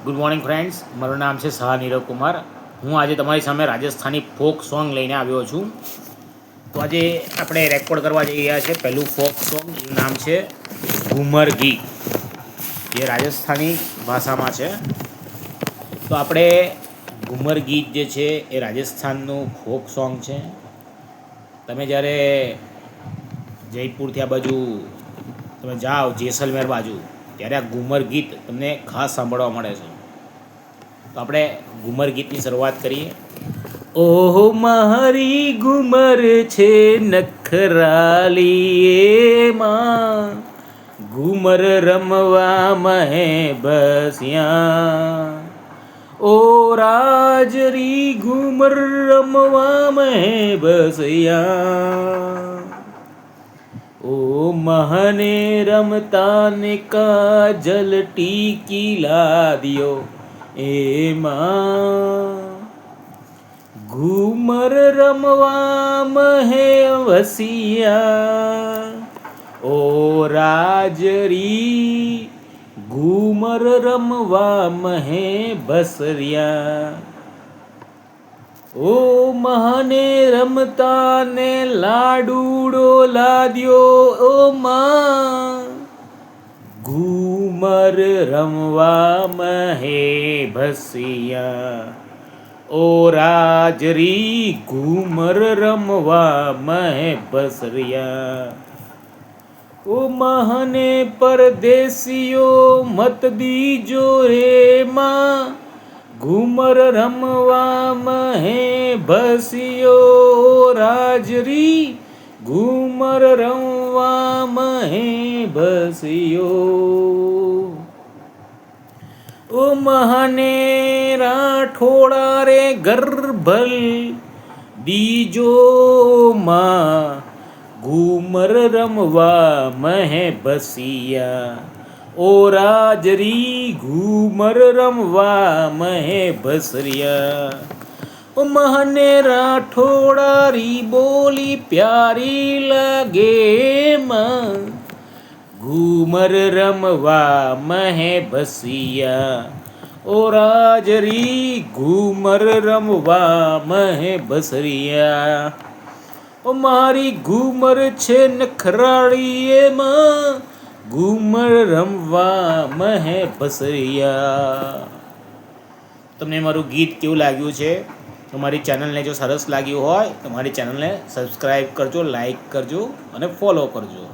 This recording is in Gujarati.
ગુડ મોર્નિંગ ફ્રેન્ડ્સ, મારું નામ છે શાહ નીરવ કુમાર. હું આજે તમારી સામે રાજસ્થાની ફોક સોંગ લઈને આવ્યો છું. તો આજે આપણે રેકોર્ડ કરવા જઈ રહ્યા છે. પહેલું ફોક સોંગ નામ છે ઘુમર ગીત, જે રાજસ્થાની ભાષામાં છે. તો આપણે ઘુમર ગીત જે છે એ રાજસ્થાનનું ફોક સોંગ છે. તમે જ્યારે જયપુરથી આ બાજુ તમે જાઓ જેસલમેર બાજુ, ત્યારે આ ઘુમર ગીત તમને ખાસ સાંભળવા મળે છે. તો આપણે ઘુમર ગીતની શરૂઆત કરીએ. ઓહો મારી ઘુમર છે નખરાલી એમાં, ઘુમર રમવા મહે બસ્યા. ઓ રાજરી ઘુમર રમવા મહે બસ્યા. ઓ મહને રમતા ને કાજલ ટીકી લાદ્યો એમાં, ઘુમર રમવા મહે વસિયા. ઓ રાજરી ઘુમર રમવા મહે બસરિયા. ઓ મહને રમતા ને લાડુડો લાદ્યો ઓ માં, ઘુમર રમવા મહે ભસિયા. ઓ રાજરી ઘુમર રમવા મહે બસરિયા. ઓ મહને પરદેશીઓ મત દીજો રે માં, ઘુમર રમવા મહે ભસિયો. ઓ રાજરી ઘુમર રમવા મહે ભસિયો. ઓ મહને રાઠોડા રે ગરભલ દીજો માં, ઘુમર રમવા મહે ભસિયા. ઓ રાજરી ઘુમર રમવા મહે ભસરિયા. ઓ મહને રાઠોડારી બોલી પ્યારી લાગે માં, ઘુમર રમવા મહે ભસિયા. ઓ રાજરી ઘુમર રમવા મહે ભસરિયા. ઓ મારી ઘુમર છે નખરાળી એમાં, ઘુમર રમવા મહે ભસરિયા. તમને મારું ગીત કેવું લાગ્યું છે? તમારી ચેનલને જો સરસ લાગ્યું હોય તો મારી ચેનલને સબસ્ક્રાઈબ કરજો, લાઈક કરજો અને ફોલો કરજો.